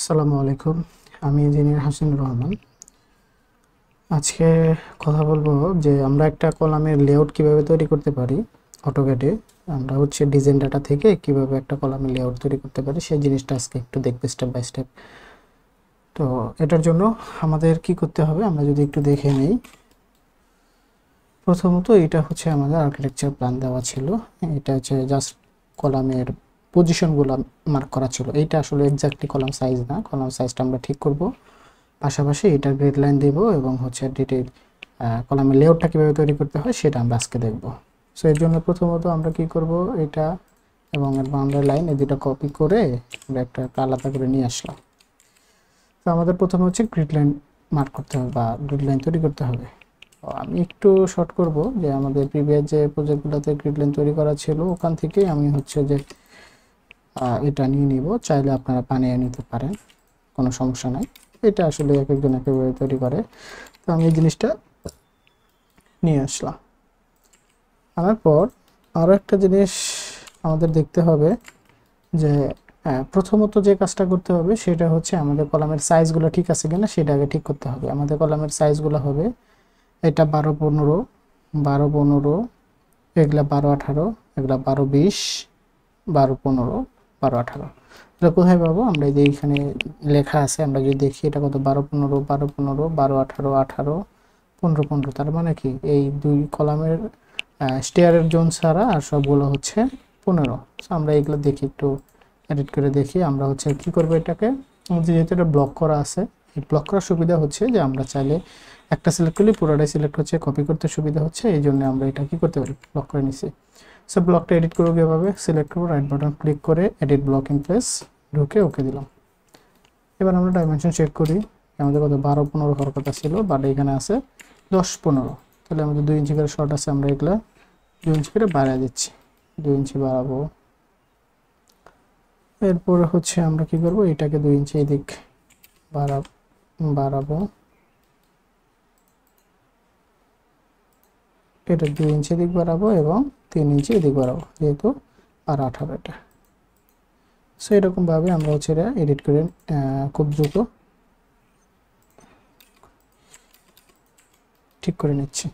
আসসালামু আলাইকুম। আমি ইঞ্জিনিয়ার হাসিনুর রহমান। আজকে কথা বলবো যে আমরা একটা কলামের লেআউট কিভাবে তৈরি করতে পারি অটোক্যাডে। আমরা ডিজাইন ডাটা থেকে কিভাবে একটা কলামের লেআউট তৈরি করতে পারি সেই জিনিসটা আজকে একটু দেখবো স্টেপ বাই স্টেপ। তো এটার জন্য আমাদের কি করতে হবে আমরা যদি একটু দেখে নিই। প্রথমত এটা আমাদের আর্কিটেকচার প্ল্যান দেওয়া ছিল। এটা জাস্ট কলামের পজিশনগুলো মার্ক করা ছিল। এইটা আসলে এক্স্যাক্টলি কলাম সাইজ না, কলাম সাইজটা আমরা ঠিক করব। পাশাপাশি এটা গ্রিড লাইন দেব এবং ডিটেইল কলামের লেআউটটা কীভাবে তৈরি করতে হয় সেটা আমরা আজকে দেখব। সো এর জন্য প্রথমত আমরা কি করব, এটা এবং এর বাউন্ডারি লাইন এই দুটো কপি করে আমরা একটা আলাদা করে নিয়ে আসলাম। তো আমাদের প্রথমে গ্রিড লাইন মার্ক করতে হবে বা গ্রিড লাইন তৈরি করতে হবে। আমি একটু শর্ট করব যে আমাদের প্রিভিয়াস যে প্রজেক্টগুলোতে গ্রিড লাইন তৈরি করা ছিল ওখান থেকে আমি এটা নিয়ে নিব। চাইলে আপনারা বানিয়ে নিতে পারেন, কোনো সমস্যা নাই। এটা আসলে এক একজন একেবারে তৈরি করে। তো আমি এই জিনিসটা নিয়ে আসলাম। আনার পর আরও একটা জিনিস আমাদের দেখতে হবে যে প্রথমত যে কাজটা করতে হবে সেটা আমাদের কলামের সাইজগুলো ঠিক আছে কিনা সেটা আগে ঠিক করতে হবে। আমাদের কলামের সাইজগুলো হবে এটা 12-15, 12-15, এগুলা 12-18, এগুলা 12-20, 12-15, 12-18। এটা কোথায় পাবো আমরা? এই যে এইখানে লেখা আছে, আমরা যদি দেখি এটা কত 12-15, 12-15, 12-18, 18, 15-15। তার মানে কি এই দুই কলামের স্টেয়ারের জোন ছাড়া আর সবগুলো 15। আমরা এইগুলো দেখি, একটু এডিট করে দেখি। আমরা কি করবো, এটাকে যেহেতু এটা ব্লক করা আছে, এই ব্লক করার সুবিধা যে আমরা চাইলে একটা সিলেক্ট করলে পুরোটাই সিলেক্ট কপি করতে সুবিধা এই জন্য আমরা এটা কি করতে পারি, ব্লক করে নিছি। সো ব্লকটা এডিট করবো কীভাবে, সিলেক্ট করবো, রাইট বাটন ক্লিক করে এডিট ব্লক ইন প্লেস, ঢুকে ওকে দিলাম। এবার আমরা ডাইমেনশন চেক করি, আমাদের কত 12-15 হওয়ার কথা ছিল, বাট এখানে আছে 10-15। তাহলে আমাদের 2 ইঞ্চি করে শর্ট আছে, আমরা এগুলা 2 ইঞ্চি করে বাড়িয়ে দিচ্ছি, 2 ইঞ্চি বাড়াবো। এরপর আমরা কি করব, এটাকে 2 ইঞ্চি এদিক বাড়াবো, এটা 2 ইঞ্চি এদিক বাড়াবো এবং 3 ইঞ্চি এদিক বাড়াবো, যেহেতু 18 এটা। সো এরকমভাবে আমরা এটা এডিট করে খুব দ্রুত ঠিক করে নিচ্ছি।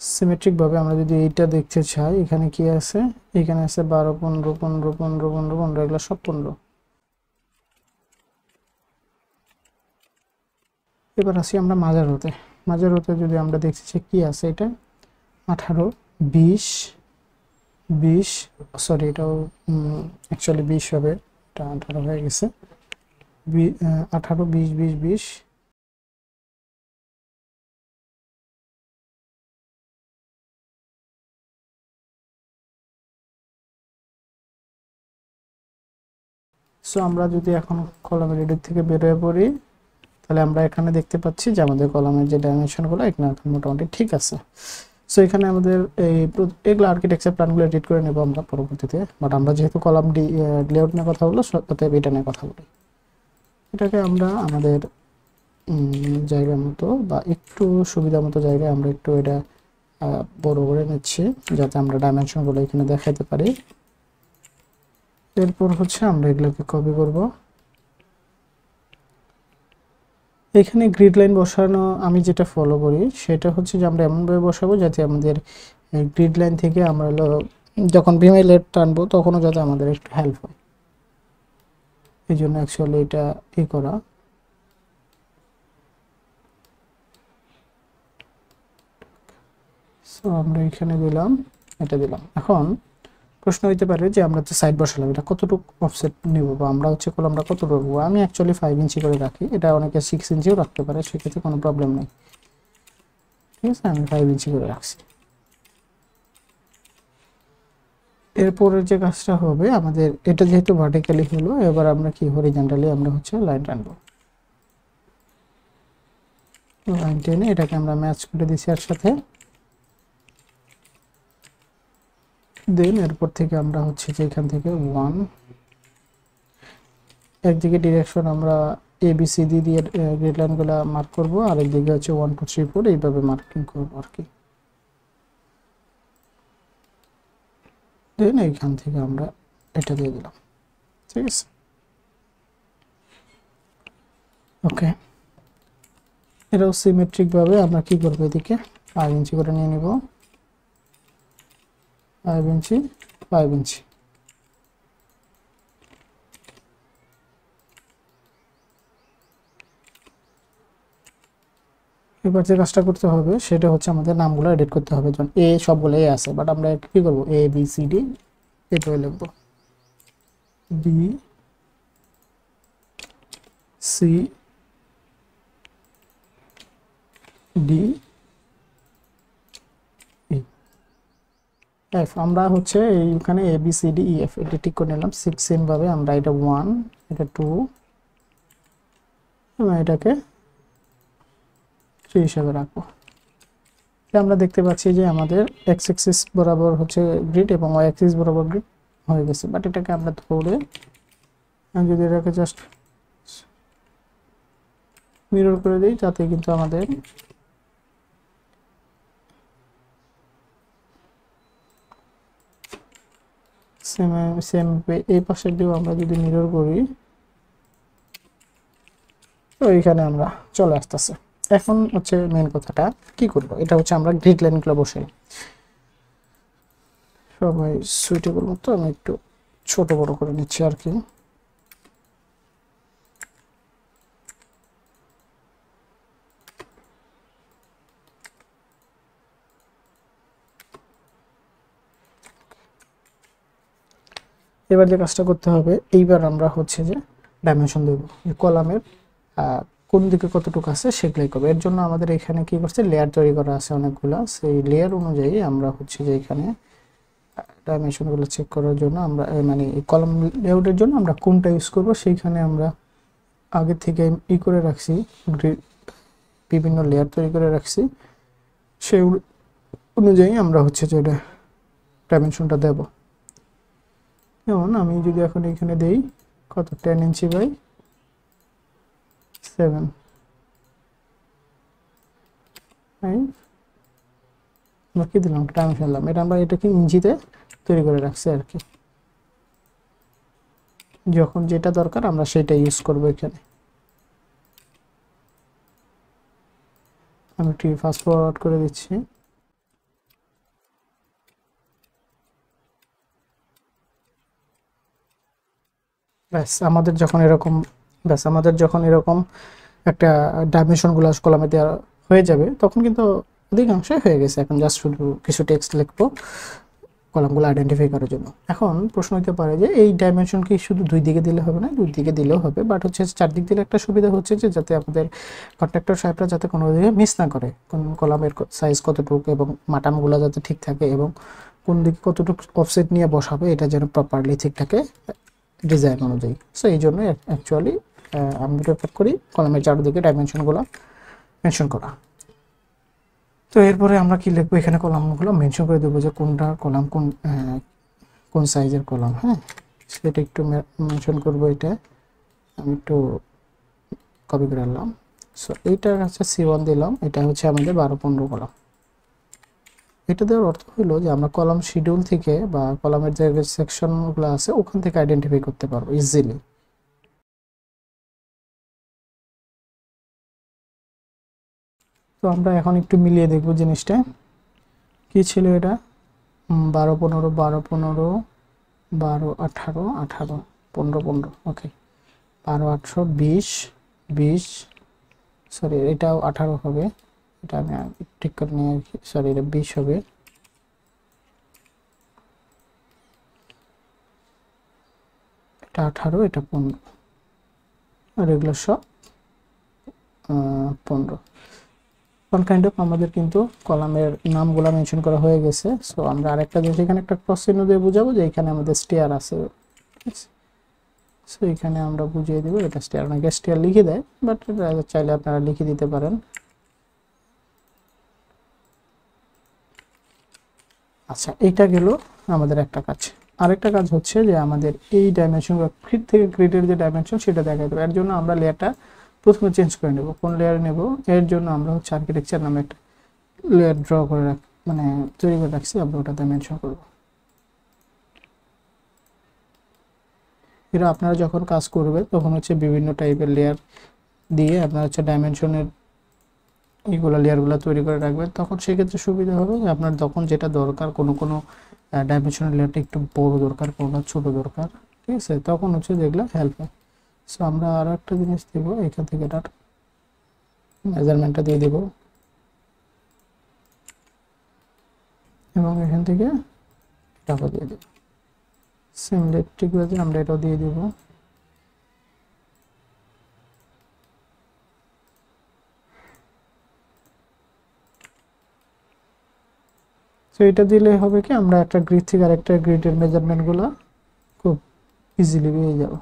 সিমেট্রিকভাবে আমরা যদি এইটা দেখতে চাই, এখানে কি আছে, এখানে আছে 12-15, 15, 15, 15, 15, এগুলো সব 15। এবার আসি আমরা মাঝারোতে। মাঝারোতে যদি আমরা দেখছি কি আছে, এটা 18, 20, 20, সরি এটাও অ্যাকচুয়ালি 20 হবে, এটা 18 হয়ে গেছে। 18, 20, 20, 20। সো আমরা যদি এখন কলামের এডিট থেকে বেরোয় পড়ি, তাহলে আমরা এখানে দেখতে পাচ্ছি যে আমাদের কলামের যে ডাইমেনশনগুলো এখানে মোটামুটি ঠিক আছে। সো এখানে আমাদের এগুলো আর্কিটেকচার প্ল্যানগুলো এডিট করে নেব আমরা পরবর্তীতে, বাট আমরা যেহেতু কলাম লেআউট নিয়ে কথা বলবো, অতএব এটা নিয়ে কথা বলি। এটাকে আমরা আমাদের জায়গা মতো বা একটু সুবিধা মতো জায়গায় আমরা একটু এটা বড় করে নিচ্ছি, যাতে আমরা ডাইমেনশনগুলো এখানে দেখাতে পারি। এরপর আমরা এগুলোকে কপি করব। এখানে গ্রিড লাইন বসানো আমি যেটা ফলো করি সেটা যে আমরা এমনভাবে বসাবো যাতে আমাদের গ্রিড লাইন থেকে আমরা যখন বিমে লেট টানবো তখনও যাতে আমাদের একটু হেল্প হয়, এই জন্য অ্যাকচুয়ালি এটা করা। সো আমরা এখানে দিলাম, এটা দিলাম। এখন প্রশ্ন হইতে পারে যে আমরা তো সাইড বসালাম, এটা কতটুকু অফসেট নিব বা আমরা কলমটা কতটুকু রাখবো। আমি অ্যাকচুয়ালি 5 ইঞ্চি করে রাখি, এটা অনেকে 6 ইঞ্চিও রাখতে পারে, সেক্ষেত্রে কোনো প্রবলেম নেই। ঠিক আছে, আমি 5 ইঞ্চি করে রাখছি। এরপরের যে কাজটা হবে আমাদের, এটা যেহেতু ভার্টিক্যালি হলো, এবার আমরা কি হরিজন্টালি আমরা লাইন টানবো। লাইন টেনে এটাকে আমরা ম্যাচ করে দিছি এর সাথে। দেন এরপর থেকে আমরা যে এখান থেকে 1 একদিকে ডিরেকশন আমরা ABCD দিয়ে গ্রিড লাইনগুলো মার্ক করবো, আর একদিকে 1 2 3 4 এইভাবে মার্কিং করবো আর কি। দেন এইখান থেকে আমরা এটা দিয়ে দিলাম, ঠিক আছে। ওকে, এটাও সিমেট্রিক ভাবে আমরা কি করবো, এদিকে 5 ইঞ্চি করে নিয়ে নিব, 5 ইঞ্চি 5 ইঞ্চি। এবার যে কাজটা করতে হবে সেটা হচ্ছে আমাদের নামগুলো এডিট করতে হবে। যেমন এ সবগুলো এ আছে, বাট আমরা কি করব, এ বি সি ডি এটাও লিখবো, B C D E F. আমরা হচ্ছে এইখানে A B C D E F এটা ঠিক করে নিলাম। সেম ভাবে আমরা এটা 1, এটা 2 এবং এটাকে 3 হিসাবে রাখবো। আমরা দেখতে পাচ্ছি যে আমাদের এক্স অ্যাক্সিস বরাবর হচ্ছে গ্রিড এবং ওয়াই অ্যাক্সিস বরাবর গ্রিড হয়ে গেছে। বাট এটাকে আমরা ধরে যদি এটাকে জাস্ট মিরর করে দিই, তাতে কিন্তু আমাদের সেম এই পাশের দিয়েও আমরা যদি মিরর করি, তো এইখানে আমরা চলে আসতেছে। এখন হচ্ছে মেন কথাটা কি করব, এটা হচ্ছে আমরা গ্রিড লাইনগুলো বসে সবাই সুইটেবল মতো আমি একটু ছোট বড় করে নিচ্ছি আর কি। এবার যে কাজটা করতে হবে, এইবার আমরা হচ্ছে যে ডাইমেনশন দেব, এই কলামের কোন দিকে কতটুকু আছে সেগুলাই করবো। এর জন্য আমাদের এখানে কি করছে, লেয়ার তৈরি করা আছে অনেকগুলো। সেই লেয়ার অনুযায়ী আমরা হচ্ছে যে এখানে ডাইমেনশনগুলো চেক করার জন্য আমরা মানে এই কলাম লেআউটের জন্য আমরা কোনটা ইউজ করব, সেইখানে আমরা আগে থেকে করে রাখছি, বিভিন্ন লেয়ার তৈরি করে রাখছি। সেই অনুযায়ী আমরা হচ্ছে যে এটা ডাইমেনশনটা দেব। যেমন আমি যদি এখন এখানে দেই কত, 10 ইঞ্চি বাই 7, আমরা কি দিলাম, ডাইমেনশন দিলাম। এটা আমরা এটাকে ইঞ্চিতে তৈরি করে রাখছি আর কি। যখন যেটা দরকার আমরা সেটা ইউজ করব। এখানে আমি একটু ফাস্ট ফরওয়ার্ড করে দিচ্ছি। ব্যাস আমাদের যখন এরকম একটা ডাইমেনশনগুলো কলামে দেওয়া হয়ে যাবে, তখন কিন্তু অধিকাংশই হয়ে গেছে। এখন জাস্ট শুধু কিছু টেক্সট লিখবো কলামগুলো আইডেন্টিফাই করার জন্য। এখন প্রশ্ন হতে পারে যে এই ডাইমেনশন কি শুধু দুই দিকে দিলে হবে না? দুই দিকে দিলেও হবে, বাট হচ্ছে চারদিক দিলে একটা সুবিধা হচ্ছে যে যাতে আমাদের কন্ট্রাক্টর সাহেবরা যাতে কোনো দিকে মিস না করে, কোন কলামের সাইজ কতটুকু এবং মাটামগুলো যাতে ঠিক থাকে এবং কোন দিকে কতটুকু অফসেট নিয়ে বসাবে এটা যেন প্রপারলি ঠিক থাকে ডিজাইন অনুযায়ী। সো এই জন্য অ্যাকচুয়ালি আমি প্রেফার করি কলামের চারদিকে ডাইমেনশনগুলো মেনশন করা। তো এরপরে আমরা কি লিখবো, এখানে কলামগুলো মেনশন করে দেবো যে কোনটা কলাম কোন সাইজের কলাম। হ্যাঁ, সেটা একটু মেনশন করবো। এটা আমি একটু কপি করে আনলাম। সো এইটার কাছে C1 দিলাম, এটা হচ্ছে আমাদের 12-15 কলাম। এটা দেওয়ার অর্থ হলো যে আমরা কলাম শিডিউল থেকে বা কলামের যে সেকশনগুলো আছে ওখান থেকে আইডেন্টিফাই করতে পারবো ইজিলি। তো আমরা এখন একটু মিলিয়ে দেখবো জিনিসটা কি ছিল। এটা 12-15, 12-15, 12-18, 18, 15-15, ওকে 12-18, 20, 20, সরি এটাও 18 হবে, এটা আমি ঠিক করে নিয়ে আর কি, সরি এটা 20 হবে, এটা 18, এটা 15, আর এগুলো সব 15। অল কাইন্ড অফ আমাদের কিন্তু কলামের নামগুলো মেনশন করা হয়ে গেছে। সো আমরা আরেকটা জিনিস এখানে একটা ক্রস চিহ্ন দিয়ে বুঝাবো যে এখানে আমাদের স্টেয়ার আছে, ঠিক আছে। সো এখানে আমরা বুঝিয়ে দেবো এটা স্টেয়ার, অনেকে স্টেয়ার লিখে দেয়, বাট চাইলে আপনারা লিখে দিতে পারেন। আচ্ছা, এইটা গেল আমাদের একটা কাজ। আরেকটা কাজ হচ্ছে যে আমাদের এই ডাইমেনশন গ্রিড থেকে গ্রিডের যে ডাইমেনশন সেটা দেখা দেবো। এর জন্য আমরা লেয়ারটা প্রথমে চেঞ্জ করে নেব। কোন লেয়ার নেব, এর জন্য আমরা হচ্ছে আর্কিটেকচার নামে একটা লেয়ার ড্র করে তৈরি করে রাখছি, আমরা ওটাতে মেনশন করব। এরা আপনারা যখন কাজ করবেন তখন হচ্ছে বিভিন্ন টাইপের লেয়ার দিয়ে আপনারা হচ্ছে ডাইমেনশনের এইগুলো লেয়ারগুলো তৈরি করে রাখবেন, তখন সেক্ষেত্রে সুবিধা হবে যে আপনার তখন যেটা দরকার, কোনো ডাইমেনশনাল লেয়ারটা একটু বড় দরকার, কোনোটা ছোট দরকার, ঠিক আছে, তখন হচ্ছে যেগুলো হেল্প হয়। সো আমরা আরও একটা জিনিস দেব, এখান থেকে এটার মেজারমেন্টটা দিয়ে দেব এবং এখান থেকে টাকা দিয়ে দেব। সিমিলারিটি আছে, আমরা এটাও দিয়ে দেব। তো এটা দিলে হবে কি, আমরা একটা গ্রিড থেকে আরেকটা গ্রিডের মেজারমেন্টগুলো খুব ইজিলি পেয়ে যাব।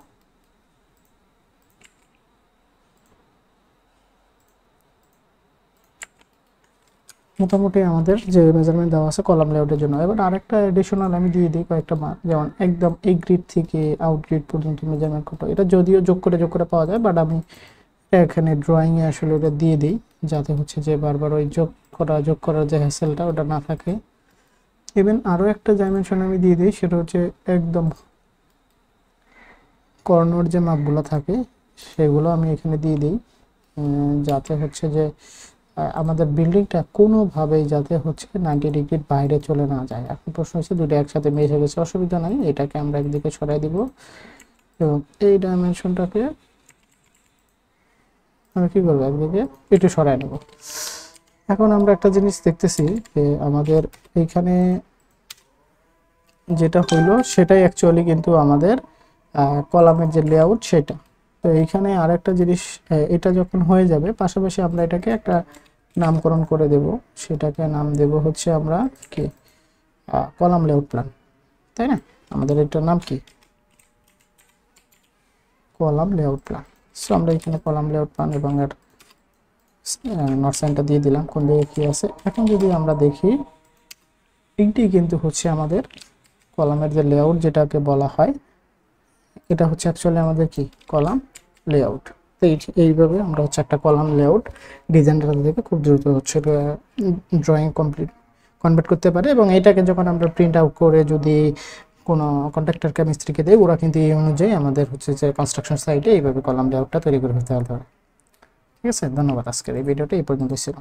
মোটামুটি আমাদের যে মেজারমেন্ট দেওয়া আছে কলাম লেআউটের জন্য। এবার আরেকটা এডিশনাল আমি দিয়ে দিই কয়েকটা মান, যেমন একদম এই গ্রিড থেকে আউট গ্রিড পর্যন্ত মেজারমেন্ট কত, এটা যদিও যোগ করে পাওয়া যায়, বাট আমি এখানে ড্রয়িংয়ে আসলে এটা দিয়ে দিই যাতে হচ্ছে যে বারবার ওই যোগ করার যে হ্যাসেলটা ওটা না থাকে। ইভেন আরও একটা ডাইমেনশন আমি দিয়ে দিই, সেটা হচ্ছে একদম কর্নার যে মাপগুলো থাকে সেগুলো আমি এখানে দিয়ে দিই, যাতে হচ্ছে যে আমাদের বিল্ডিংটা কোনোভাবেই যাতে হচ্ছে 90 ডিগ্রির বাইরে চলে না যায়। এখন প্রশ্ন হচ্ছে দুটো একসাথে মেশ হয়ে গেছে, অসুবিধা নাই, এটাকে আমরা একদিকে সরাই দিব এবং এই ডাইমেনশনটাকে আমি কি করবো একদিকে একটু সরাই নেব। এখন আমরা একটা জিনিস দেখতেছি যে আমাদের এইখানে যেটা হইলো সেটাই অ্যাকচুয়ালি কিন্তু আমাদের কলামের যে লেআউট সেটা। তো এইখানে আরেকটা জিনিস, এটা যখন হয়ে যাবে পাশাপাশি আমরা এটাকে একটা নামকরণ করে দেব, সেটাকে নাম দেব হচ্ছে আমরা কি কলাম লেআউট প্ল্যান, তাই না? আমাদের এটার নাম কি, কলাম লেআউট প্ল্যান। সো আমরা এখানে কলাম লেআউট প্ল্যান এবং এর নট সাইনটা দিয়ে দিলাম কোন দিকে কি আছে। এখন যদি আমরা দেখি এইটি কিন্তু হচ্ছে আমাদের কলামের যে লেআউট যেটাকে বলা হয়, এটা হচ্ছে অ্যাকচুয়ালি আমাদের কি কলাম লেআউট। তো এইভাবে আমরা হচ্ছে একটা কলাম লেআউট ডিজাইনটা থেকে খুব দ্রুত হচ্ছে ড্রয়িং কনভার্ট করতে পারে। এবং এইটাকে যখন আমরা প্রিন্ট আউট করে যদি কোনো কন্ট্রাক্টরকে মিস্ত্রিকে দেয়, ওরা কিন্তু এই অনুযায়ী আমাদের হচ্ছে যে কনস্ট্রাকশন সাইটে এইভাবে কলাম লেআউটটা তৈরি করে ফেলতে পারে। ঠিক আছে, ধন্যবাদ। আজকের এই ভিডিওটা এই পর্যন্ত ছিল।